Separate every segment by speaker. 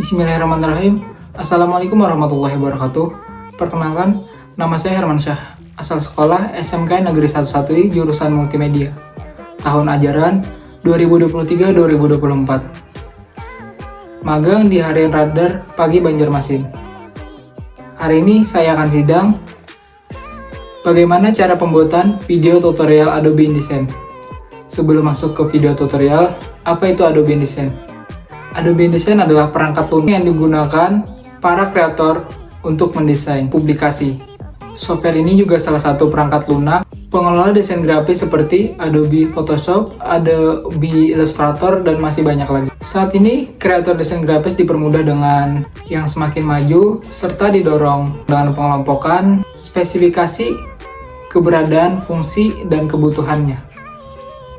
Speaker 1: Bismillahirrahmanirrahim. Assalamualaikum warahmatullahi wabarakatuh. Perkenalkan, nama saya Herman Syah, asal sekolah SMK Negeri 11 jurusan Multimedia. Tahun ajaran 2023-2024. Magang di Harian Radar Pagi Banjarmasin. Hari ini saya akan sidang bagaimana cara pembuatan video tutorial Adobe InDesign. Sebelum masuk ke video tutorial, apa itu Adobe InDesign? Adobe InDesign adalah perangkat lunak yang digunakan para kreator untuk mendesain publikasi. Software ini juga salah satu perangkat lunak pengelola desain grafis seperti Adobe Photoshop, Adobe Illustrator, dan masih banyak lagi. Saat ini, kreator desain grafis dipermudah dengan yang semakin maju, serta didorong dengan pengelompokan, spesifikasi, keberadaan, fungsi, dan kebutuhannya.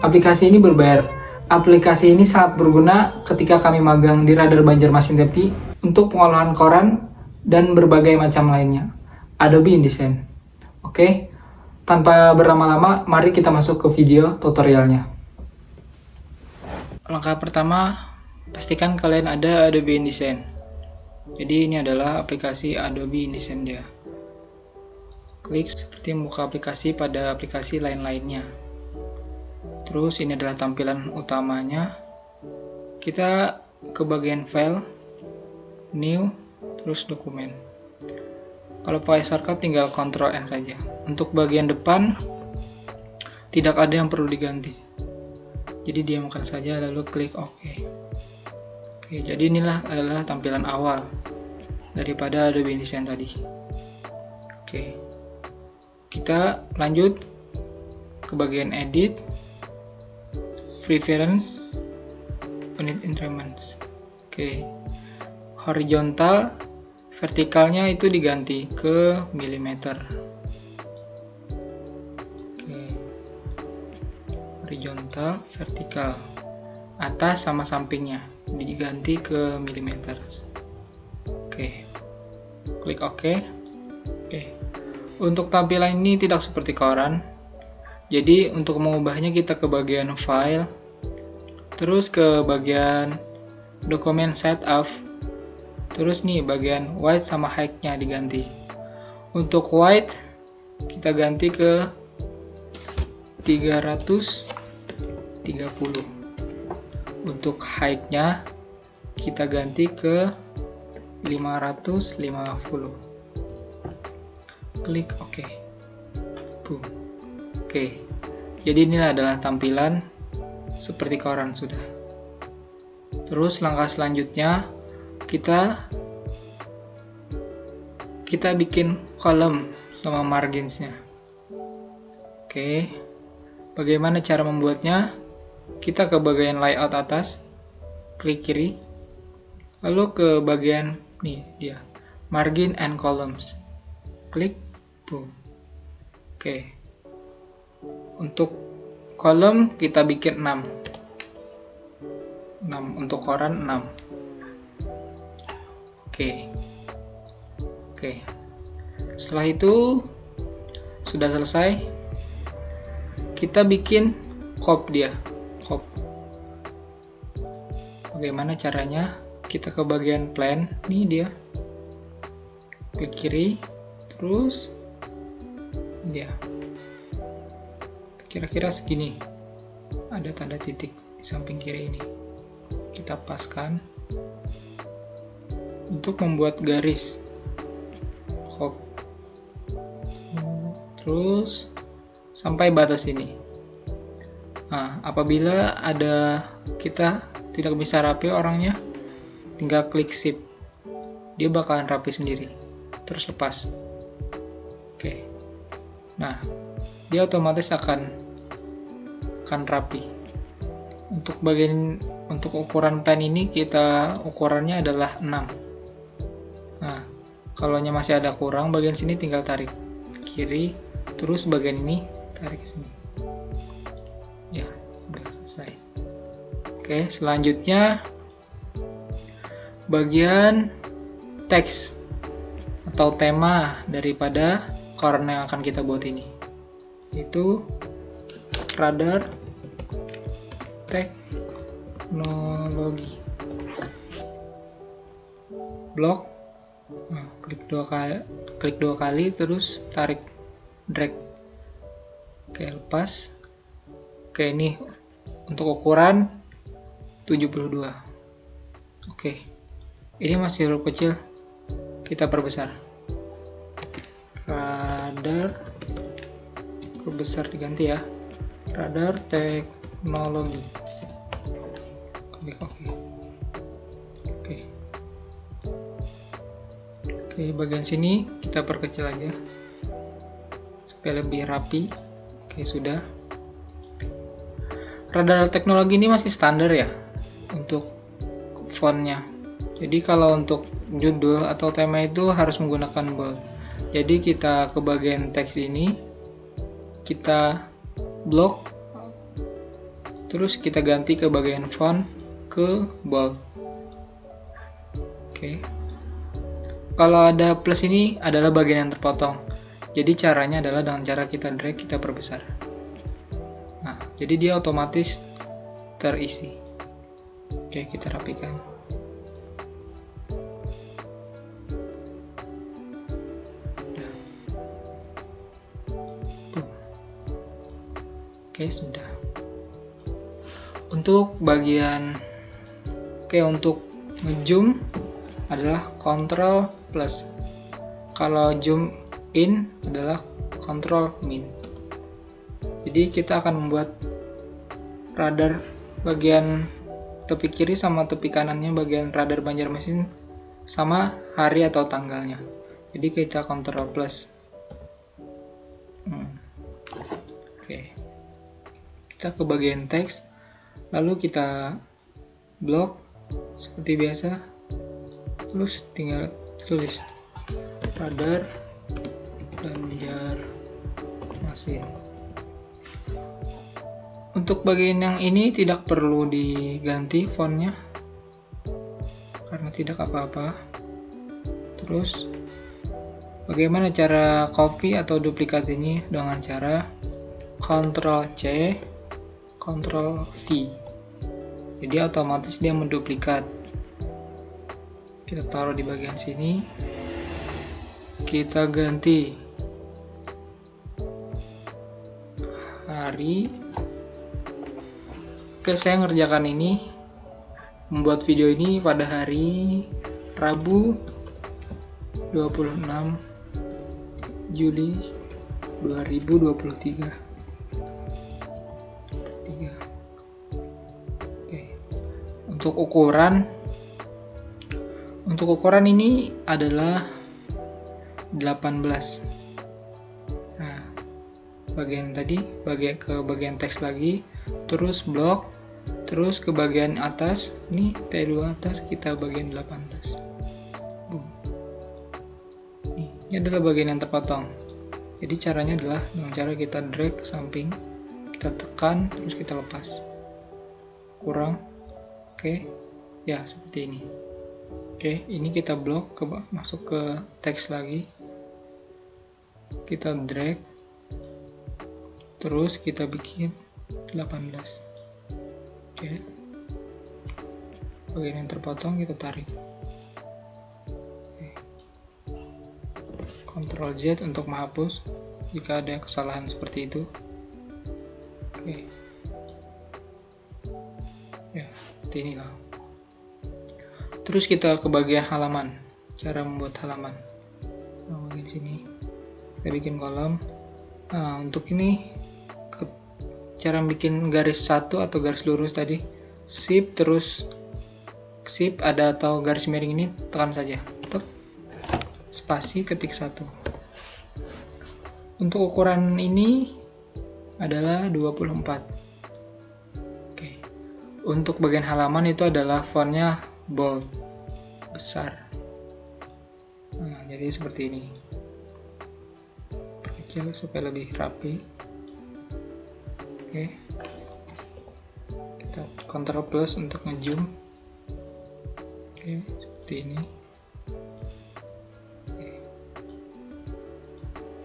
Speaker 1: Aplikasi ini berbayar. Aplikasi ini sangat berguna ketika kami magang di Radar Banjarmasin TV untuk pengolahan koran dan berbagai macam lainnya. Adobe InDesign. Oke, tanpa berlama-lama, mari kita masuk ke video tutorialnya. Langkah pertama, pastikan kalian ada Adobe InDesign. Jadi ini adalah aplikasi Adobe InDesign dia. Klik seperti muka aplikasi pada aplikasi lain-lainnya. Terus ini adalah tampilan utamanya. Kita ke bagian file, new, terus dokumen. Kalau pakai shortcut tinggal Ctrl N saja. Untuk bagian depan tidak ada yang perlu diganti. Jadi diamkan saja lalu klik OK. Oke, jadi inilah adalah tampilan awal daripada Adobe InDesign tadi. Oke. Kita lanjut ke bagian edit. Preference, unit increments. Oke. Horizontal, vertikalnya itu diganti ke milimeter. Oke. Horizontal, vertikal. Atas sama sampingnya diganti ke milimeter. Oke. Klik OK. Oke. Untuk tampilan ini tidak seperti koran. Jadi untuk mengubahnya kita ke bagian file, terus ke bagian dokumen setup, terus nih bagian white sama height-nya diganti. Untuk white kita ganti ke 330. Untuk height-nya kita ganti ke 550. Klik OK. Boom. Oke, jadi inilah adalah tampilan seperti koran sudah. Terus langkah selanjutnya kita bikin kolom sama marginsnya. Oke, bagaimana cara membuatnya? Kita ke bagian layout atas, klik kiri, lalu ke bagian nih dia margin and columns, klik, boom. Oke. Untuk kolom kita bikin 6 untuk koran 6. Oke. Setelah itu sudah selesai, kita bikin cop dia. Bagaimana caranya? Kita ke bagian plan, nih dia, klik kiri, terus dia kira-kira segini, ada tanda titik di samping kiri ini, kita paskan untuk membuat garis hop, terus sampai batas ini. Nah, apabila ada kita tidak bisa rapi orangnya, tinggal klik shift, dia bakalan rapi sendiri, terus lepas. Oke, nah dia otomatis akan rapi. Untuk ukuran pen ini kita ukurannya adalah 6. Nah, kalau masih ada kurang bagian sini tinggal tarik kiri, terus bagian ini tarik ke sini. Ya, sudah selesai. Oke, selanjutnya bagian teks atau tema daripada koran yang akan kita buat ini, itu Radar Teknologi. blok, klik dua kali terus tarik, drag. Oke, lepas. Oke, ini untuk ukuran 72. Oke, ini masih huruf kecil, kita perbesar. Radar perbesar diganti ya, radar teknologi. Klik oke. Oke, bagian sini kita perkecil aja supaya lebih rapi. Oke, sudah. Radar teknologi ini masih standar ya untuk fontnya. Jadi kalau untuk judul atau tema itu harus menggunakan bold. Jadi kita ke bagian teks ini, kita blok, terus kita ganti ke bagian font ke bold. Oke. Kalau ada plus ini adalah bagian yang terpotong. Jadi caranya adalah dengan cara kita drag, kita perbesar. Nah, jadi dia otomatis terisi. Oke, kita rapikan. Oke, sudah. Untuk bagian untuk ngezoom adalah Ctrl plus. Kalau zoom in adalah Ctrl min. Jadi kita akan membuat radar bagian tepi kiri sama tepi kanannya, bagian radar Banjarmasin sama hari atau tanggalnya. Jadi kita Ctrl plus. Oke. Kita ke bagian teks, lalu kita blok seperti biasa. Terus tinggal tulis radar Banjarmasin. Untuk bagian yang ini tidak perlu diganti fontnya karena tidak apa-apa. Terus bagaimana cara copy atau duplikat ini? Dengan cara Ctrl C, Ctrl V. Jadi otomatis dia menduplikat. Kita taruh di bagian sini, kita ganti hari. Oke, saya ngerjakan ini, membuat video ini pada hari Rabu 26 Juli 2023. Oke. Untuk ukuran ini adalah 18. Nah, bagian tadi, ke bagian teks lagi, terus blok, terus ke bagian atas, ini T2 atas, kita bagian 18. Ini adalah bagian yang terpotong. Jadi caranya adalah dengan cara kita drag ke samping, kita tekan, terus kita lepas. Kurang. Oke. Ya, seperti ini. Oke, ini kita blok, masuk ke teks lagi. Kita drag, terus kita bikin 18. Oke. Bagian yang terpotong kita tarik. Oke. Ctrl Z untuk menghapus jika ada kesalahan seperti itu. Oke. Ya, seperti inilah. Terus kita ke bagian halaman, cara membuat halaman. Nah, bagian sini kita bikin kolom. Nah, untuk ini cara bikin garis satu atau garis lurus tadi, shift terus shift ada atau garis miring ini tekan saja, spasi ketik 1. Untuk ukuran ini adalah 24. Oke. Untuk bagian halaman itu adalah fontnya bold, besar. Nah, jadi seperti ini. Perkecil supaya lebih rapi. Oke. Kita Ctrl plus untuk ngezoom. Oke, seperti ini.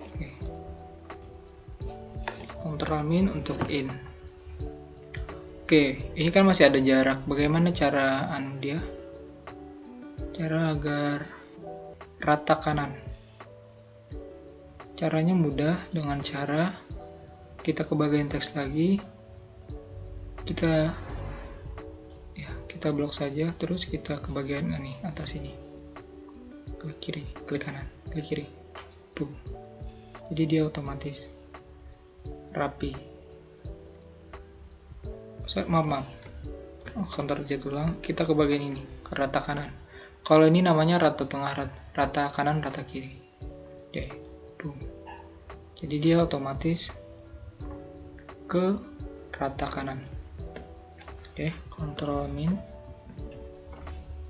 Speaker 1: Oke. Ctrl min untuk in. Oke, ini kan masih ada jarak. Bagaimana cara dia? Cara agar rata kanan. Caranya mudah, dengan cara kita ke bagian teks lagi, kita blok saja, terus kita ke bagian ini atas ini, klik kiri, klik kanan, klik kiri, boom. Jadi dia otomatis rapi. Maaf, counter Z ulang, kita ke bagian ini, ke rata kanan. Kalau ini namanya rata tengah, rata kanan, rata kiri. Oke, boom. Jadi dia otomatis ke rata kanan. Oke, Ctrl Min.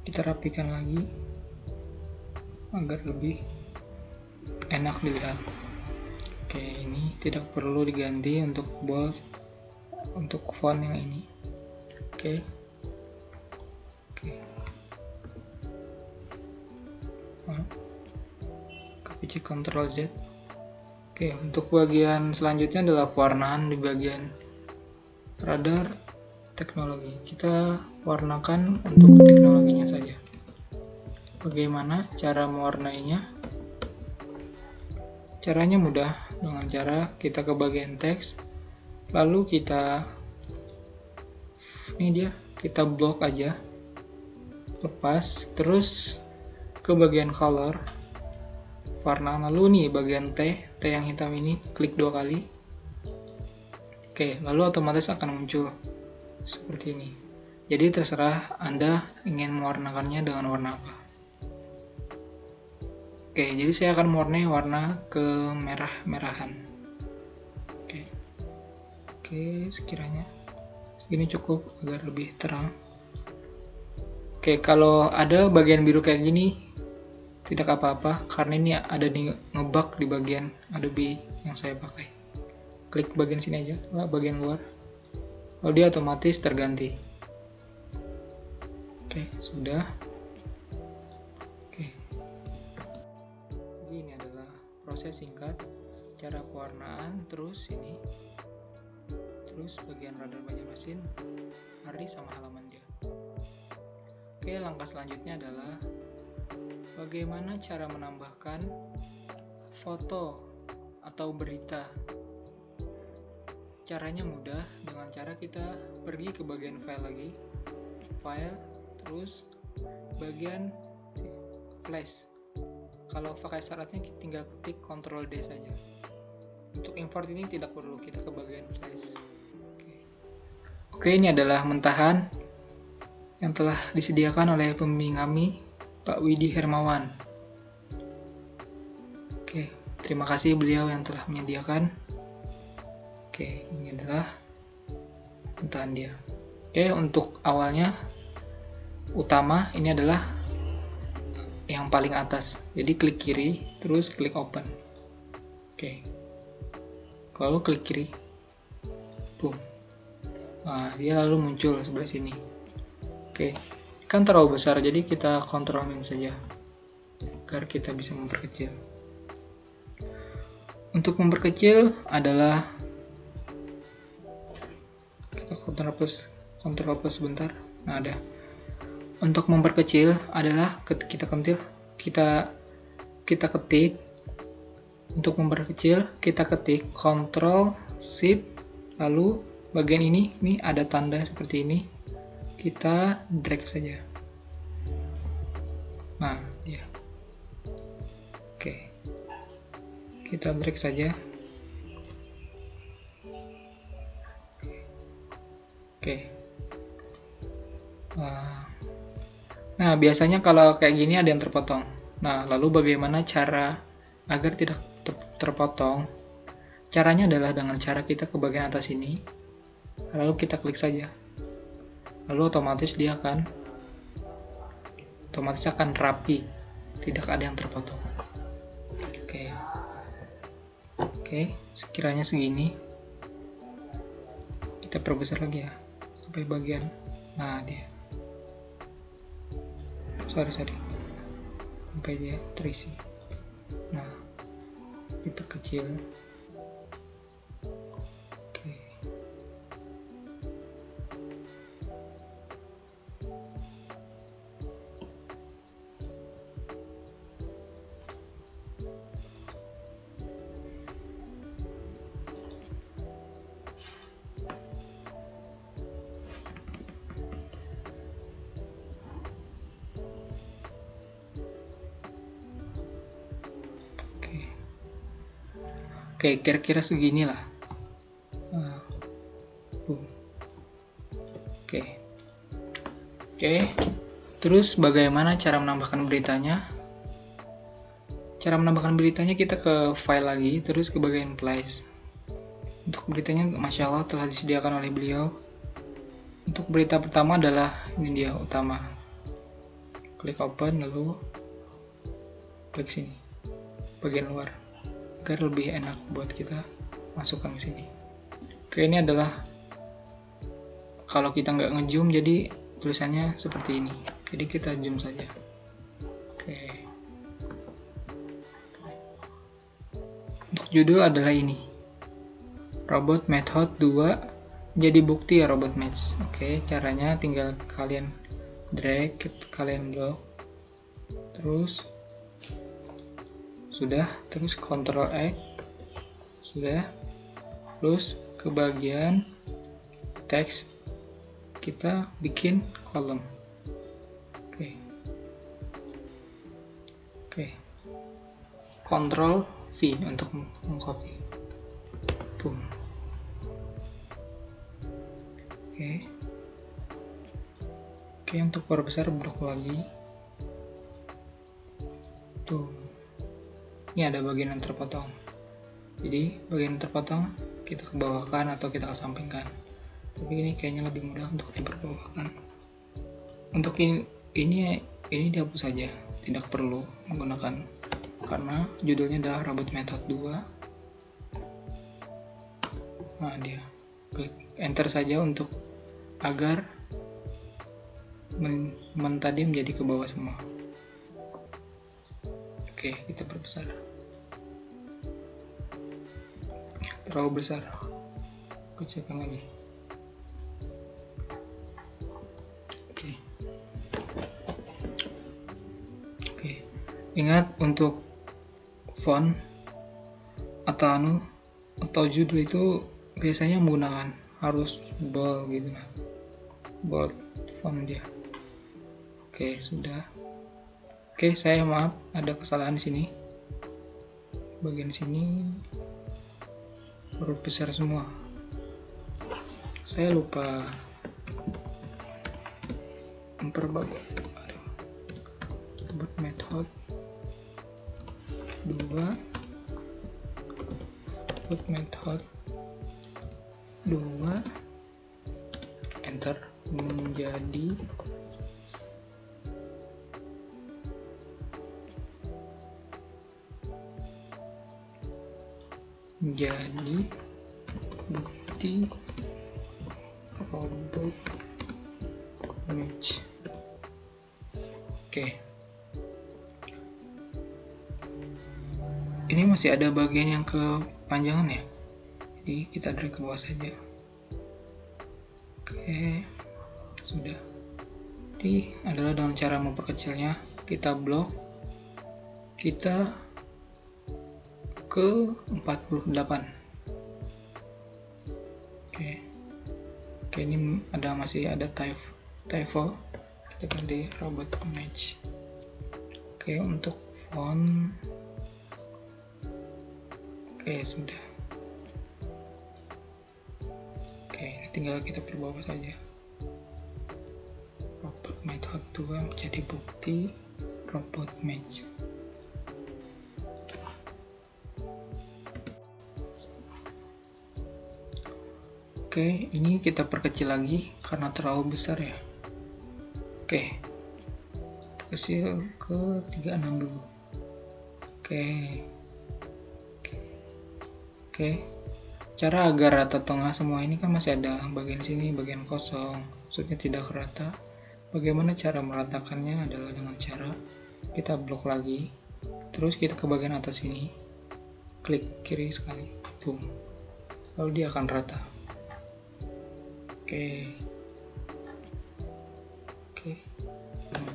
Speaker 1: Kita rapikan lagi agar lebih enak dilihat. Oke, ini tidak perlu diganti untuk bold, untuk font yang ini. Oke. Kunci Ctrl Z. Oke, untuk bagian selanjutnya adalah pewarnaan di bagian radar teknologi. Kita warnakan untuk teknologinya saja. Bagaimana cara mewarnainya? Caranya mudah, dengan cara kita ke bagian teks, lalu kita kita blok aja, lepas, terus ke bagian color, warna, lalu nih bagian T yang hitam ini, klik 2 kali. Oke, lalu otomatis akan muncul seperti ini. Jadi terserah Anda ingin mewarnakannya dengan warna apa. Oke, jadi saya akan mewarnai warna kemerah-merahan. Oke, sekiranya segini cukup agar lebih terang. Oke, kalau ada bagian biru kayak gini tidak apa-apa, karena ini ada di ngebug di bagian Adobe yang saya pakai. Klik bagian sini aja, bagian luar, lalu dia otomatis terganti. Oke, sudah. Oke, jadi ini adalah proses singkat cara pewarnaan, terus ini, terus bagian radar Banjarmasin, hari sama halaman dia. Oke, langkah selanjutnya adalah bagaimana cara menambahkan foto atau berita. Caranya mudah, dengan cara kita pergi ke bagian file lagi, file, terus bagian flash. Kalau pakai syaratnya tinggal ketik Ctrl D saja. Untuk import ini tidak perlu, kita ke bagian flash. Oke, ini adalah mentahan yang telah disediakan oleh pembimbing kami, Pak Widi Hermawan. Oke, terima kasih beliau yang telah menyediakan. Oke, ini adalah mentahan dia. Oke, untuk awalnya utama ini adalah yang paling atas. Jadi klik kiri, terus klik open. Oke. Lalu klik kiri. Boom. Nah, dia lalu muncul sebelah sini. Oke. Kan terlalu besar, jadi kita Ctrl Min saja agar kita bisa memperkecil. Untuk memperkecil adalah kita Ctrl plus sebentar. Nah, ada. Untuk memperkecil adalah kita ketik. Untuk memperkecil kita ketik Ctrl Shift, lalu bagian ini ada tanda seperti ini, kita drag saja. Nah, ya. Oke. Kita drag saja. Oke. Nah, biasanya kalau kayak gini ada yang terpotong. Nah, lalu bagaimana cara agar tidak terpotong? Caranya adalah dengan cara kita ke bagian atas ini, lalu kita klik saja. Lalu otomatis dia akan rapi, tidak ada yang terpotong. Oke, sekiranya segini, kita perbesar lagi ya, sampai bagian, nah dia, sampai dia terisi. Nah, diperkecil. Oke. Oke, kira-kira segini lah. Oke. Terus bagaimana cara menambahkan beritanya? Cara menambahkan beritanya kita ke file lagi, terus ke bagian place. Untuk beritanya, Masya Allah telah disediakan oleh beliau. Untuk berita pertama adalah ini dia utama. Klik open, lalu klik sini, bagian luar, agar lebih enak buat kita masukkan ke sini. Oke, ini adalah kalau kita nggak ngezoom, jadi tulisannya seperti ini. Jadi kita zoom saja. Oke. Untuk judul adalah ini. Robot Method 2 jadi bukti ya robot match. Oke, caranya tinggal kalian drag, kalian blok. Terus sudah, terus Ctrl X. Sudah. Terus ke bagian teks kita bikin kolom. Oke. Ctrl V untuk mengcopy. Boom. Oke, untuk perbesar blok lagi. Tuh. Ini ada bagian yang terpotong. Jadi bagian yang terpotong kita kebawahkan atau kita kesampingkan. Tapi ini kayaknya lebih mudah untuk diperbawahkan. Untuk ini dihapus saja, tidak perlu menggunakan karena judulnya adalah Robot Method 2. Nah, dia klik enter saja untuk agar tadi menjadi ke bawah semua. Oke, kita perbesar. Terlalu besar. Kecilkan lagi. Oke. Ingat untuk font atau judul itu biasanya menggunakan harus bold gitu, bold font dia. Oke, sudah. Oke, saya maaf ada kesalahan di sini. Bagian sini huruf besar semua. Saya lupa memperbagus. Robot Method 2. Robot Method 2. Enter menjadi bukti robot match. Oke. Ini masih ada bagian yang kepanjangan ya. Jadi kita drag ke bawah saja. Oke. Sudah. Jadi adalah dengan cara memperkecilnya, kita blok, kita ke 48. Oke, ini masih ada typo. Kita ganti robot match. Oke, untuk font. Oke, sudah. Oke, ini tinggal kita perbawah saja. Robot Method 2 menjadi bukti robot match. Oke, ini kita perkecil lagi karena terlalu besar ya. Oke, perkecil ke 36 dulu. Oke, cara agar rata tengah semua ini kan masih ada bagian sini, bagian kosong, maksudnya tidak rata. Bagaimana cara meratakannya adalah dengan cara kita blok lagi, terus kita ke bagian atas ini, klik kiri sekali, boom, lalu dia akan rata. Oke.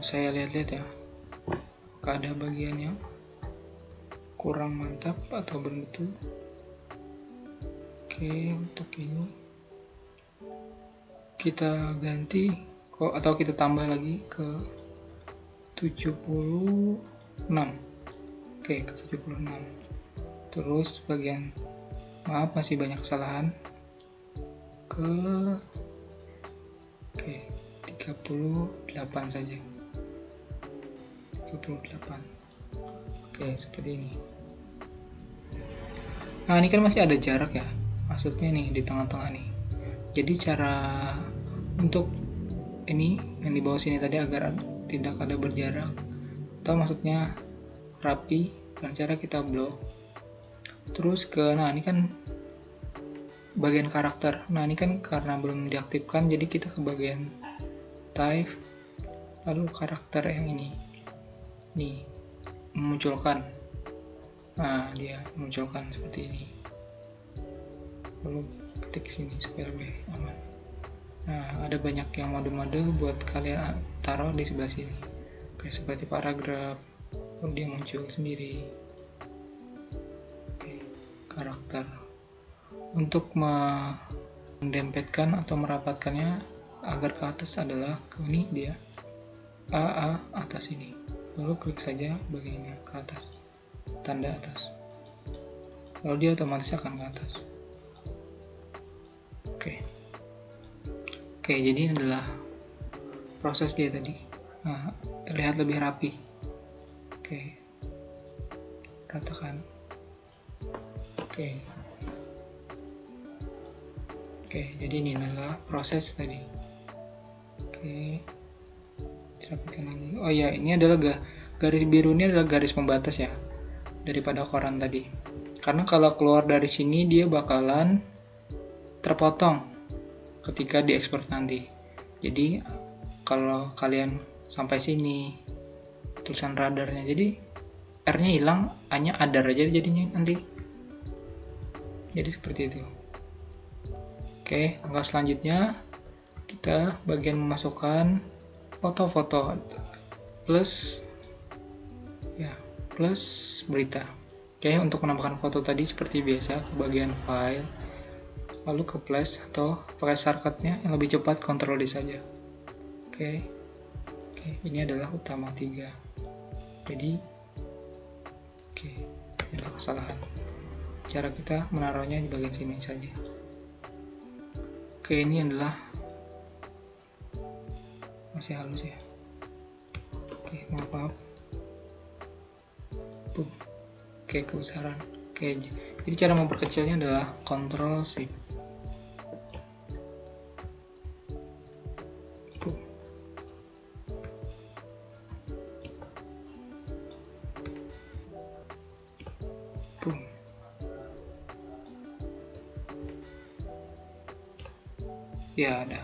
Speaker 1: Saya lihat-lihat ya, apakah ada bagian yang kurang mantap atau begitu. Oke, untuk ini kita ganti atau kita tambah lagi ke 76. Oke, ke 76. Terus bagian maaf masih banyak kesalahan. Oke, 38 saja. 38. Oke, seperti ini. Nah, ini kan masih ada jarak ya, maksudnya nih di tengah-tengah nih. Jadi cara untuk ini yang di bawah sini tadi agar tidak ada berjarak, atau maksudnya rapi, dengan cara kita blok. Terus nah ini kan bagian karakter. Nah ini kan karena belum diaktifkan, jadi kita ke bagian type, lalu karakter yang ini nih, memunculkan. Nah dia memunculkan seperti ini, lalu ketik sini supaya lebih aman. Nah ada banyak yang mode-mode buat kalian taruh di sebelah sini, kayak seperti paragraf, lalu dia muncul sendiri. Oke, karakter untuk mendempetkan atau merapatkannya agar ke atas adalah ke ini, dia AA atas ini, lalu klik saja bagiannya ke atas, tanda atas, lalu dia otomatis akan ke atas. Oke, jadi ini adalah proses dia tadi. Nah, terlihat lebih rapi. Oke, ratakan. Oke, jadi ini adalah proses tadi. Oke, dirapikan lagi. Oh ya, ini adalah garis biru, ini adalah garis pembatas ya daripada koran tadi. Karena kalau keluar dari sini dia bakalan terpotong ketika diekspor nanti. Jadi kalau kalian sampai sini tulisan radarnya, jadi R-nya hilang, hanya adar aja jadinya nanti. Jadi seperti itu. Oke, langkah selanjutnya kita bagian memasukkan foto-foto plus berita. Oke, untuk menambahkan foto tadi seperti biasa ke bagian file, lalu ke plus atau pakai shortcutnya yang lebih cepat, Ctrl D saja. Oke, ini adalah utama 3. Jadi ini adalah kesalahan. Cara kita menaruhnya di bagian sini saja. Oke, ini adalah masih halus ya. Oke, maaf. Oke, kebesaran. Oke, jadi cara memperkecilnya adalah Ctrl Shift. Ya ada.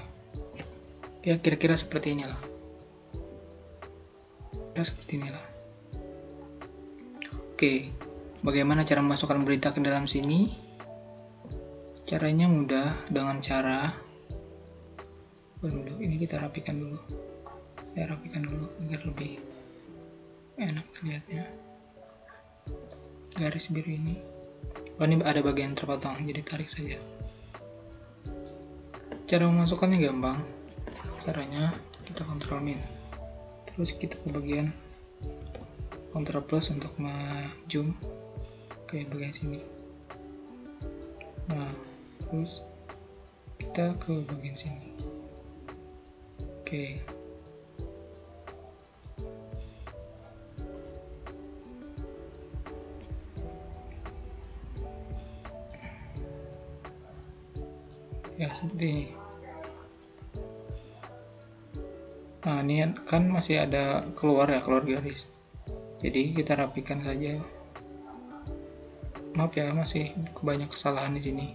Speaker 1: Ya kira-kira seperti inilah. Oke, bagaimana cara memasukkan berita ke dalam sini? Caranya mudah, dengan cara ini kita rapikan dulu. Ya, rapikan dulu agar lebih enak lihatnya. Garis biru ini. Oh, ini ada bagian terpotong, jadi tarik saja. Cara memasukkannya gampang. Caranya kita Ctrl Min, terus kita ke bagian Ctrl Plus untuk zoom ke bagian sini. Nah, terus kita ke bagian sini. Oke. Ya, seperti ini. Nah, ini kan masih ada keluar garis. Jadi kita rapikan saja. Maaf ya, masih banyak kesalahan di sini.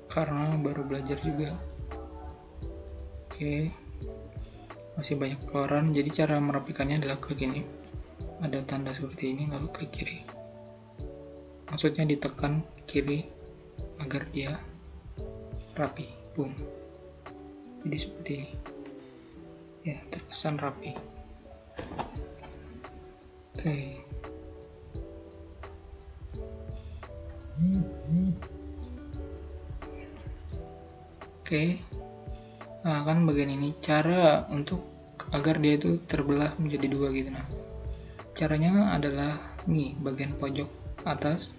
Speaker 1: Karena baru belajar juga. Oke. Masih banyak keluaran. Jadi cara merapikannya adalah klik ini. Ada tanda seperti ini, lalu klik kiri. Maksudnya ditekan kiri agar dia rapi. Boom. Jadi seperti ini. Ya, terkesan rapi. Oke. Nah, kan bagian ini cara untuk agar dia itu terbelah menjadi 2 gitu. Nah, caranya adalah nih bagian pojok atas,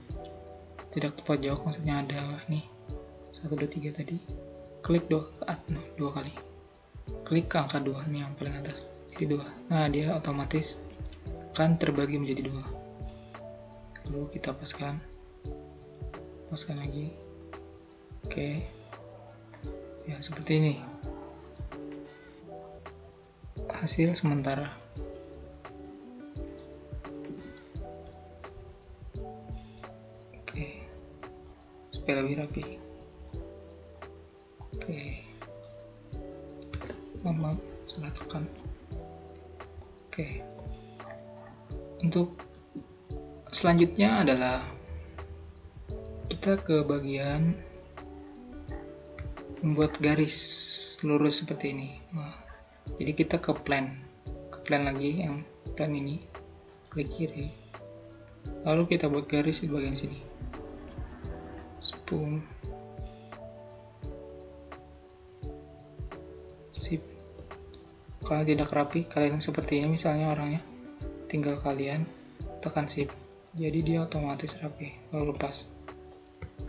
Speaker 1: tidak di pojok, maksudnya ada nih 1 2 3 tadi, klik dua kali, klik ke angka 2 nih yang paling atas, jadi 2. Nah, dia otomatis akan terbagi menjadi 2. Lalu kita paskan lagi. Oke, ya seperti ini hasil sementara. Oke, supaya lebih rapi. Oke, maaf salah tekan. Oke, untuk selanjutnya adalah kita ke bagian membuat garis lurus seperti ini. Nah, jadi kita ke plan lagi, yang plan ini, klik kiri, lalu kita buat garis di bagian sini, spoon, sip. Kalau tidak rapi, kalian seperti ini misalnya orangnya, tinggal kalian tekan sip, jadi dia otomatis rapi. Lalu lepas,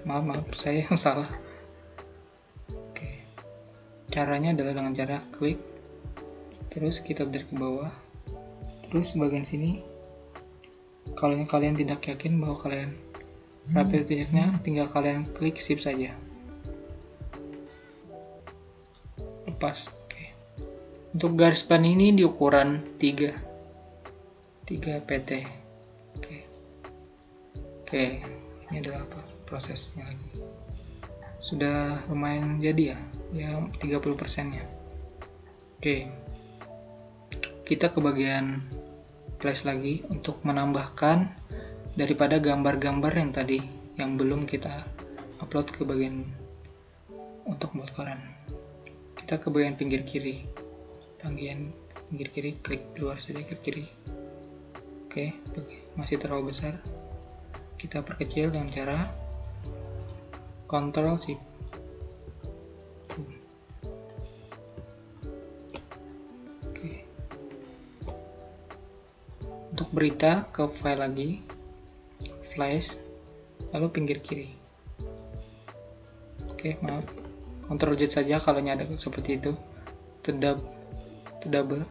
Speaker 1: maaf saya yang salah. Oke, caranya adalah dengan cara klik, terus kita drag ke bawah, terus bagian sini. Kalau kalian tidak yakin bahwa kalian rapi atau tidaknya, tinggal kalian klik sip saja, lepas. Oke, untuk garis plan ini di ukuran 3 pt. Oke, ini adalah prosesnya lagi. Sudah lumayan jadi ya 30% nya. Oke, kita ke bagian place lagi untuk menambahkan daripada gambar-gambar yang tadi yang belum kita upload ke bagian untuk membuat koran. Kita ke bagian pinggir kiri, klik keluar saja, klik kiri. Oke, masih terlalu besar, kita perkecil dengan cara Ctrl Shift. Oke, untuk berita ke file lagi, flash, lalu pinggir kiri. Oke, maaf, Ctrl Z saja kalau ada seperti itu, double,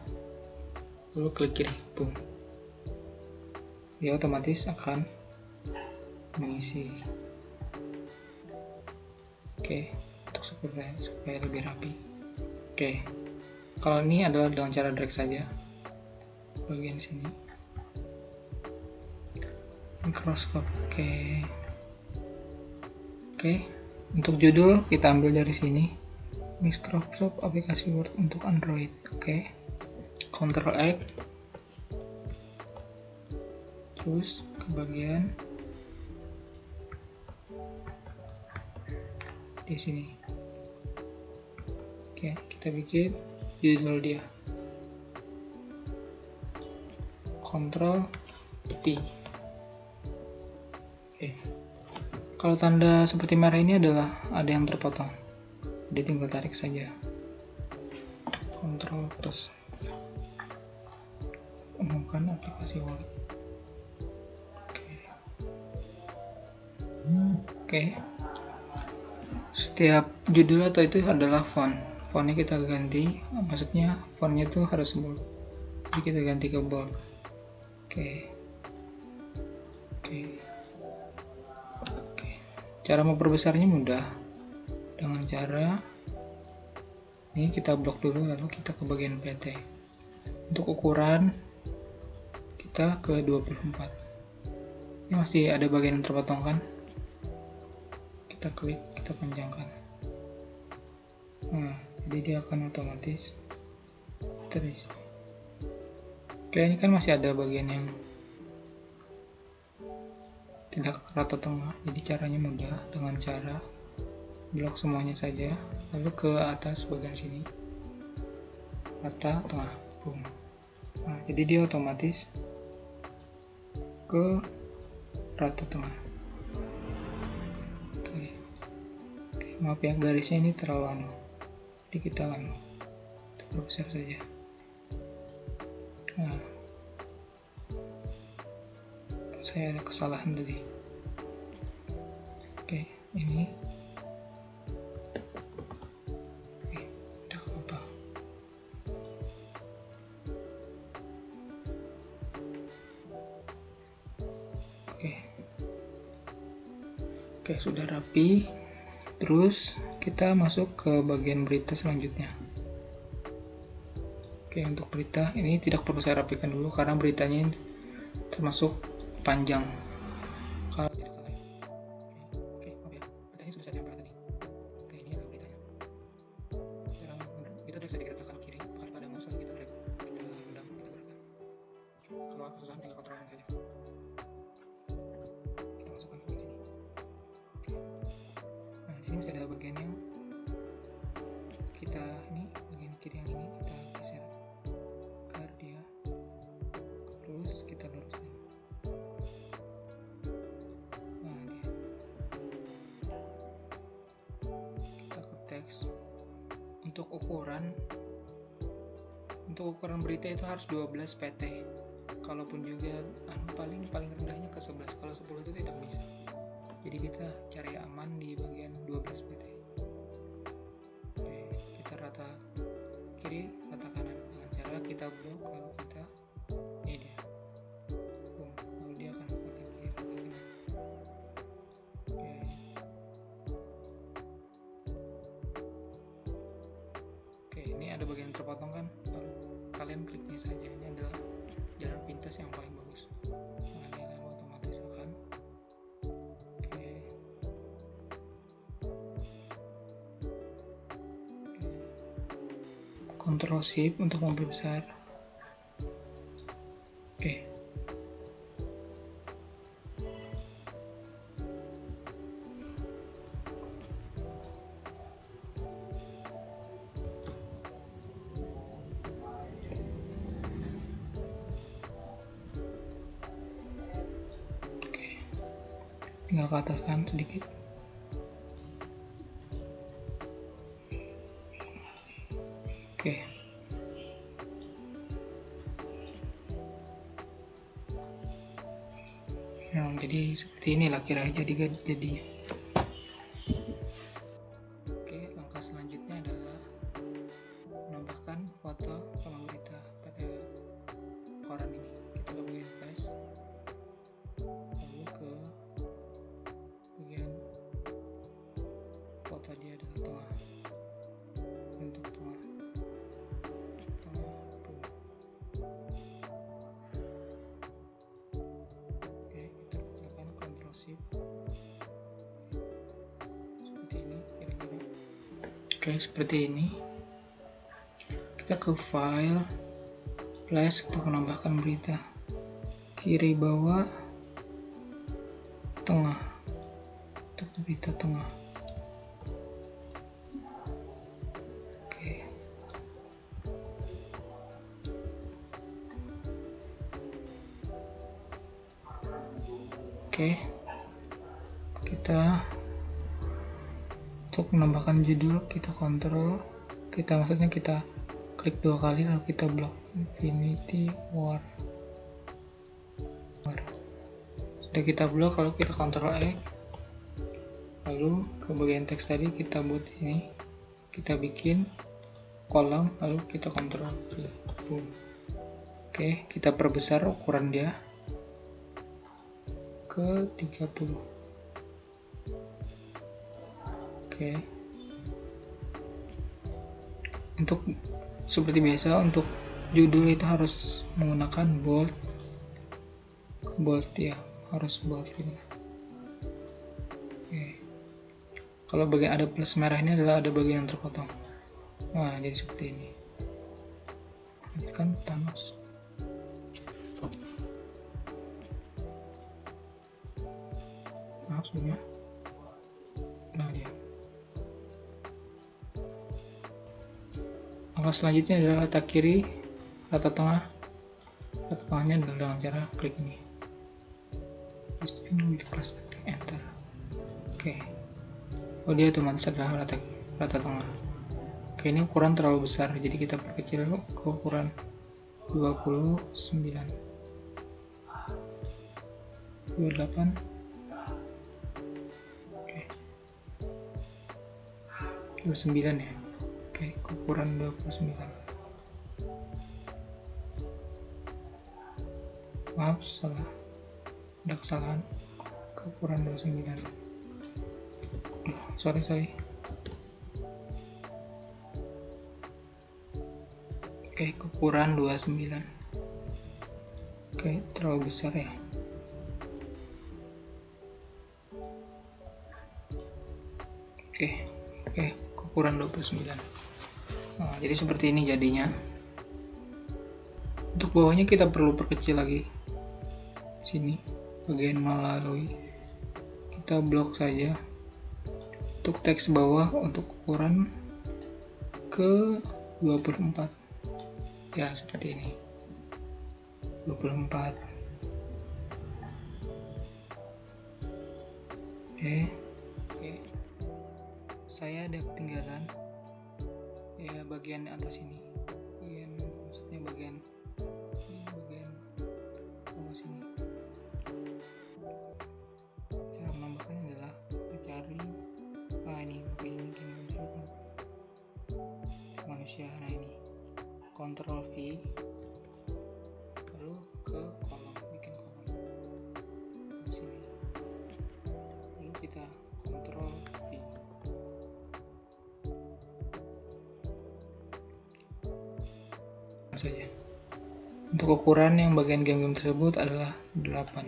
Speaker 1: lalu klik kiri, boom. Dia otomatis akan mengisi. Oke, untuk supaya lebih rapi. Oke, kalau ini adalah dengan cara drag saja bagian sini, microscope. Oke, untuk judul kita ambil dari sini, Microsoft aplikasi Word untuk Android. Oke, Ctrl X, terus ke bagian di sini. Oke, kita bikin judul dia, Ctrl T. Oke, kalau tanda seperti merah ini adalah ada yang terpotong, jadi tinggal tarik saja, Ctrl plus, umumkan aplikasi Word. Oke, setiap judul atau itu adalah fontnya kita ganti, maksudnya fontnya itu harus bold, jadi kita ganti ke bold. Oke, cara memperbesarnya mudah, dengan cara ini kita blok dulu, lalu kita ke bagian PT. Untuk ukuran kita ke 24. Ini masih ada bagian yang terpotong kan, kita klik, kita panjangkan. Nah, jadi dia akan otomatis terisi. Oke, ini kan masih ada bagian yang tidak rata tengah, jadi caranya mudah, dengan cara blok semuanya saja, lalu ke atas bagian sini, rata tengah, boom. Nah, jadi dia otomatis ke rata tengah. Oke, maaf ya, garisnya ini terlalu jadi kita perbesar saja. Nah, saya ada kesalahan tadi. ini. Udah apa? Oke, sudah rapi. Terus kita masuk ke bagian berita selanjutnya. Oke, untuk berita ini tidak perlu saya rapikan dulu karena beritanya termasuk panjang. Kalau tidak salah. Oke, maaf ya. Beritanya sudah saya tempel tadi. Oke, ini adalah beritanya. Sekarang kita drag saja, kita tekan kiri. Pada mouse kita drag, kita redam, kita gerakkan. Kalau susah tinggal kontrol saja. Kita masukkan ke sini. Nah, di sini masih ada bagian yang kita ini, bagian kiri yang ini kita geser agar dia, terus kita luruskan. Nah, dia. Kita ke teks. Untuk ukuran berita itu harus 12 pt. Kalaupun juga paling rendahnya ke 11. Kalau 10 itu tidak bisa. Jadi kita cari aman di bagian 12 pt. Oke, kita rata kiri, rata kanan dengan cara kita blok, lalu kita ini dia. Boom, lalu dia akan rata kiri, rata kanan. Oke. Oke, ini ada bagian terpotong kan? Lalu kalian kliknya saja. Ini adalah jalan pintas yang paling bagus. Nah, dia akan otomatis akan. Ctrl Shift untuk memperbesar. Oke. Tinggal ke atas kan sedikit. Oke. Nah, jadi seperti inilah kira-kira jadinya. Oke, langkah selanjutnya adalah menambahkan foto kolom berita pada koran ini. Kita ke bagian paste, lalu ke bagian foto dia adalah tengah. Untuk tengah. Seperti ini kira-kira. Oke, seperti ini. Kita ke file, flash untuk menambahkan berita. Kiri bawah, tengah. Untuk berita tengah. Oke, kita untuk menambahkan judul kita kontrol, maksudnya kita klik 2 kali lalu kita blok Infinity War. Sudah kita blok, lalu kita kontrol X, lalu ke bagian teks tadi kita buat ini, kita bikin kolom, lalu kita kontrol V. Oke, kita perbesar ukuran dia ke 30. Oke. Untuk seperti biasa, untuk judul itu harus menggunakan bold ya, harus bold gitu. Oke. Kalau bagian ada plus merah ini adalah ada bagian yang terpotong. Nah, jadi seperti ini. Ini kan Thanos. Sebelumnya. Nah, dia. Langkah selanjutnya adalah rata kiri, rata tengah. Rata tengahnya adalah dengan cara klik ini. Plus enter. Oke. Oh, dia otomatis adalah rata tengah. Oke, ini ukuran terlalu besar, jadi kita perkecil ke ukuran 29. 28. 29 ya. Oke, ukuran 29. Maaf, salah. Ada kesalahan. Ukuran 29. Sorry. Oke, ukuran 29. Oke, terlalu besar ya. Oke, ukuran 29. Nah, jadi seperti ini jadinya. Untuk bawahnya kita perlu perkecil lagi. Sini, bagian melalui. Kita blok saja. Untuk teks bawah untuk ukuran ke 24. Ya, seperti ini. 24. Oke. Saya ada ketinggalan ya bagian atas ini. Maksudnya bagian bawah sini. Cara menambahkannya adalah kita cari ini bagian ini manusia. Nah, ini Ctrl V, lalu ke kolom, bikin kolom di sini, lalu kita Ctrl V. Saja. Untuk ukuran yang bagian game-game tersebut adalah 8.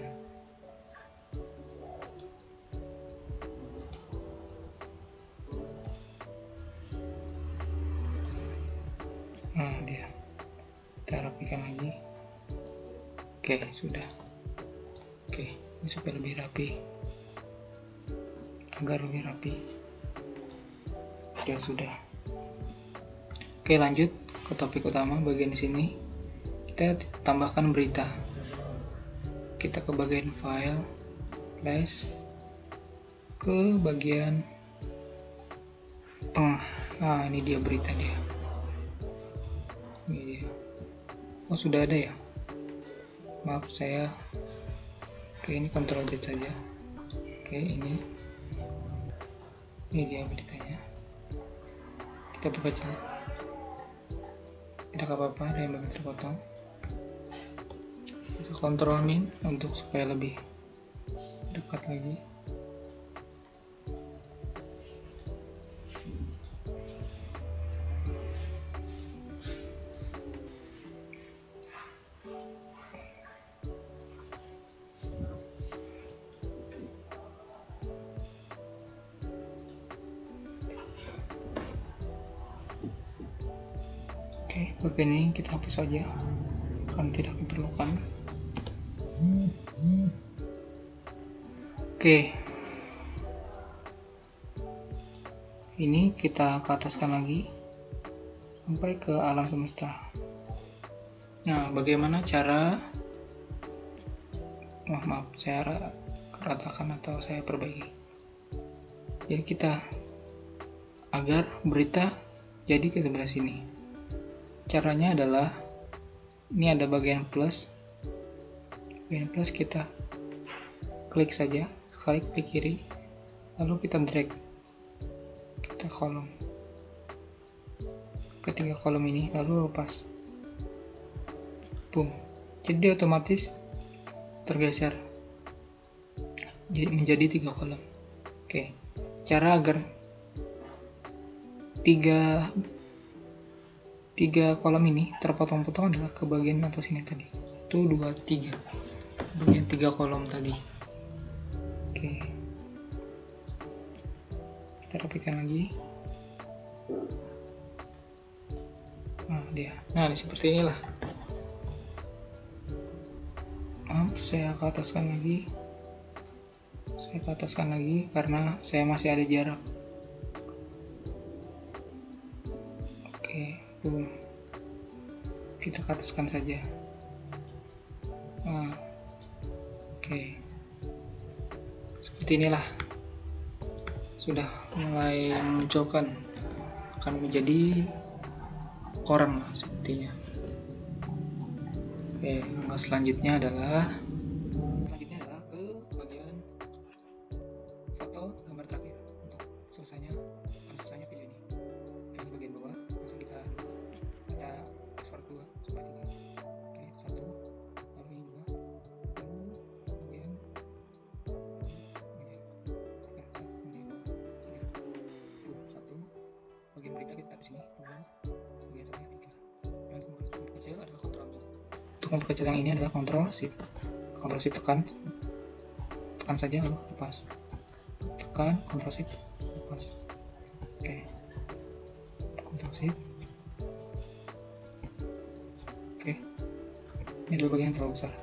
Speaker 1: Nah, dia. Kita rapikan lagi. Oke, sudah. Oke, ini supaya lebih rapi. Agar lebih rapi. Oke, sudah. Oke, lanjut ke topik utama. Bagian sini kita tambahkan berita. Kita ke bagian file, flash, ke bagian tengah. Nah, ini dia berita dia. Ini dia. Oh, sudah ada ya. Maaf saya. Oke, ini Ctrl Z saja. Oke, ini dia beritanya. Kita perkecil. Tidak apa-apa, ada yang bagian terpotong. Kita Ctrl Min untuk supaya lebih dekat lagi. Oke, bagian ini kita hapus saja karena tidak diperlukan. Oke, ini kita ke ataskan lagi sampai ke alam semesta. Nah, bagaimana cara maaf saya ratakan atau saya perbaiki. Jadi kita agar berita jadi ke sebelah sini. Caranya adalah ini ada bagian plus. Bagian plus kita klik saja, sekali klik kiri, lalu kita drag. Kita kolom. Ketiga kolom ini lalu lepas. Boom. Jadi otomatis tergeser. Jadi menjadi 3 kolom. Oke. Cara agar tiga kolom ini terpotong-potong adalah ke bagian atas ini tadi. 1, 2, 3. Bagian 3 kolom tadi. Oke. Kita rapikan lagi. Nah, dia. Nah, seperti inilah. Maaf, saya ke ataskan lagi. Karena saya masih ada jarak. Oke. Kita ke ataskan saja. Oke. Seperti inilah. Sudah mulai memunculkan, akan menjadi koran sepertinya. Oke, langkah selanjutnya adalah ke bagian foto gambar terakhir untuk selesainya video ini. di sini, kemudian bagian tengah 3. Dan untuk kecil adalah kontrol. Untuk memperkecil yang ini adalah kontrol shift tekan saja lalu lepas, tekan kontrol shift lepas. Oke, kontrol shift. Oke, ini adalah bagian yang terlalu besar.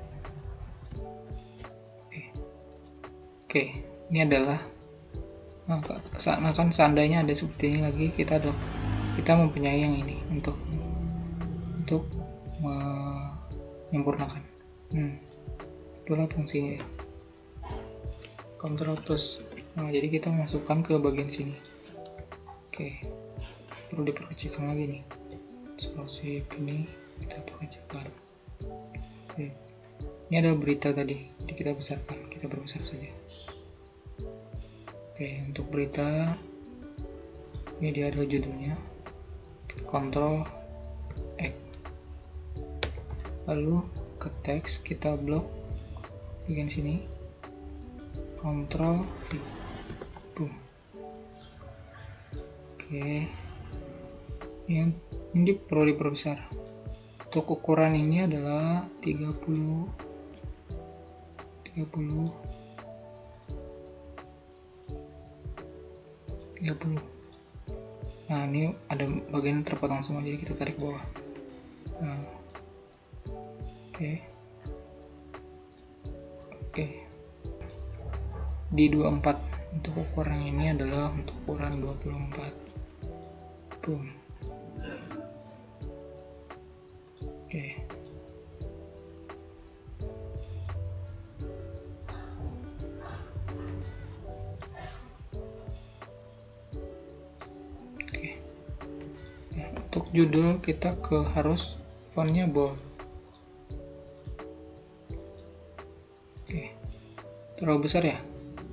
Speaker 1: Oke, ini adalah seandainya ada seperti ini lagi, kita mempunyai yang ini untuk menyempurnakan. Itulah fungsinya. Kontrol plus. Nah, jadi kita masukkan ke bagian sini. Oke, perlu diperkecilkan lagi nih. Explosive ini kita perkecilkan. Oke, ini ada berita tadi, jadi kita besarkan, kita perbesar saja. Oke, untuk berita ini dia adalah judulnya, Ctrl X, lalu ke teks kita blok bagian sini, Ctrl V, boom. Oke, ini perlu diperbesar. Untuk ukuran ini adalah 30. Nah, ini ada bagian terpotong semua, jadi kita tarik ke bawah. Nah, oke. Di 24 untuk ukuran ini adalah untuk ukuran 24. Boom. Oke. Untuk judul kita harus fontnya bold. Oke, terlalu besar ya,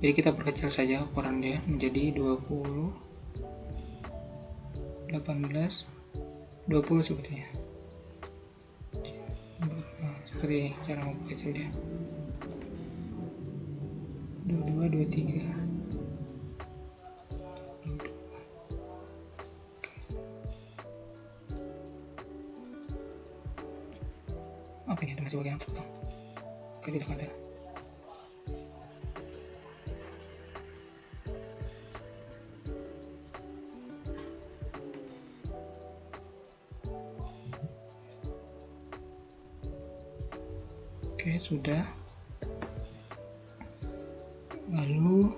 Speaker 1: jadi kita perkecil saja ukuran dia menjadi 20, 18, 20 sepertinya. Nah, seperti ini cara memperkecil dia. 22, 23. Oke, ada masih bagian yang terpotong. Oke, tidak ada. Oke, sudah. Lalu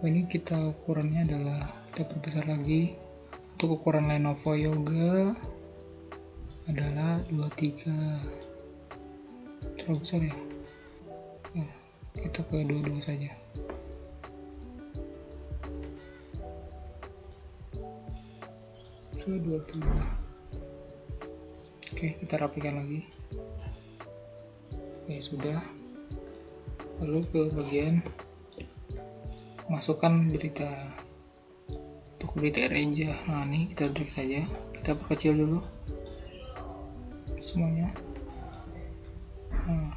Speaker 1: ini kita ukurannya adalah kita perbesar lagi. Untuk ukuran Lenovo Yoga adalah 23. Terlalu besar ya. Nah, kita ke 22 saja. Ke 22. Oke, kita rapikan lagi. Oke, sudah. Lalu ke bagian masukkan berita. Untuk berita Reja, nah ini kita drag saja, kita perkecil dulu semuanya. Nah,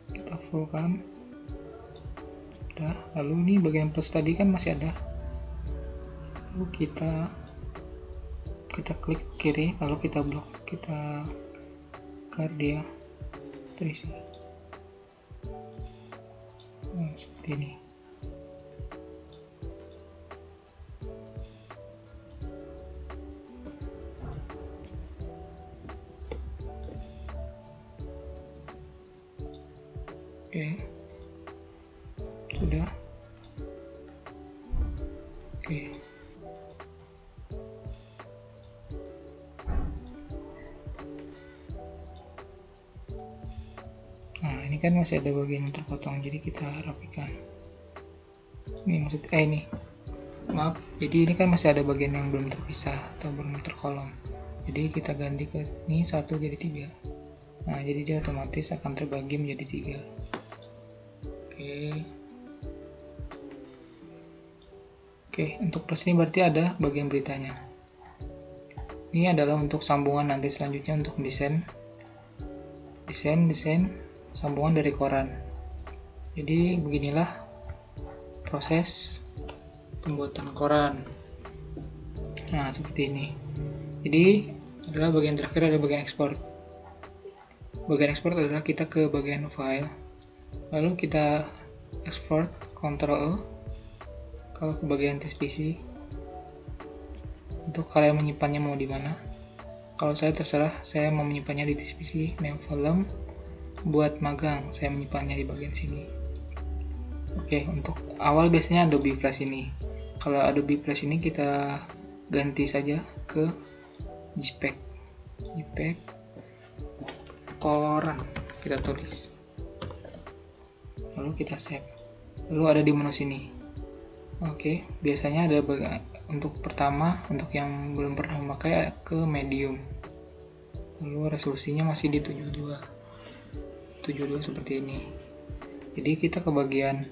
Speaker 1: kita fullkan. Udah. Lalu ini bagian plus tadi kan masih ada, lalu kita klik kiri, lalu kita blok, kita clear dia terisi. Nah, seperti ini. Oke, sudah. Oke. Nah, ini kan masih ada bagian yang terpotong, jadi kita rapikan. Ini ini. Maaf, jadi ini kan masih ada bagian yang belum terpisah atau belum terkolom. Jadi kita ganti ke ini 1 jadi 3. Nah, jadi dia otomatis akan terbagi menjadi 3. Oke, untuk plus ini berarti ada bagian beritanya. Ini adalah untuk sambungan nanti selanjutnya untuk desain sambungan dari koran. Jadi beginilah proses pembuatan koran. Nah, seperti ini. Jadi adalah bagian terakhir, ada bagian ekspor. Bagian ekspor adalah kita ke bagian file, lalu kita ekspor Ctrl E. Kalau ke bagian test PC, untuk kalian menyimpannya mau di mana. Kalau saya terserah, saya mau menyimpannya di test PC, name film. Buat magang, saya menyimpannya di bagian sini. Oke, untuk awal biasanya Adobe Flash ini. Kalau Adobe Flash ini kita ganti saja ke JPEG. JPEG koran kita tulis. Lalu kita save. Lalu ada di menu sini. Oke, biasanya ada untuk pertama, untuk yang belum pernah memakai, ke medium. Lalu resolusinya masih di 72 seperti ini. Jadi kita ke bagian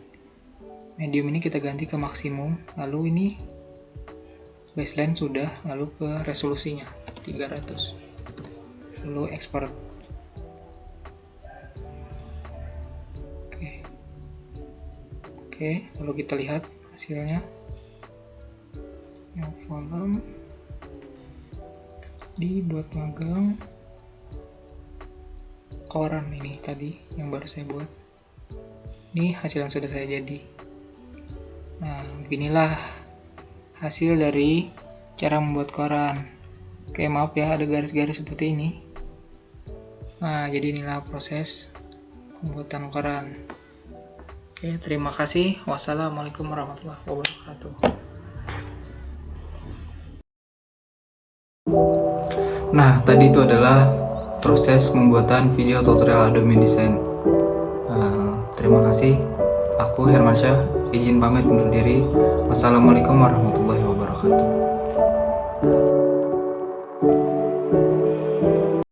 Speaker 1: medium ini kita ganti ke maksimum, lalu ini baseline sudah, lalu ke resolusinya 300, lalu export. Oke, lalu kita lihat hasilnya. Yang volume dibuat magang koran ini tadi yang baru saya buat. Ini hasil yang sudah saya jadi. Nah, beginilah hasil dari cara membuat koran. Oke, maaf ya ada garis-garis seperti ini. Nah, jadi inilah proses pembuatan koran. Oke, terima kasih. Wassalamualaikum warahmatullahi wabarakatuh. Nah, tadi itu adalah proses pembuatan video tutorial Adobe InDesign. Terima kasih. Aku Hermansyah, izin pamit undur diri. Wassalamualaikum warahmatullahi wabarakatuh.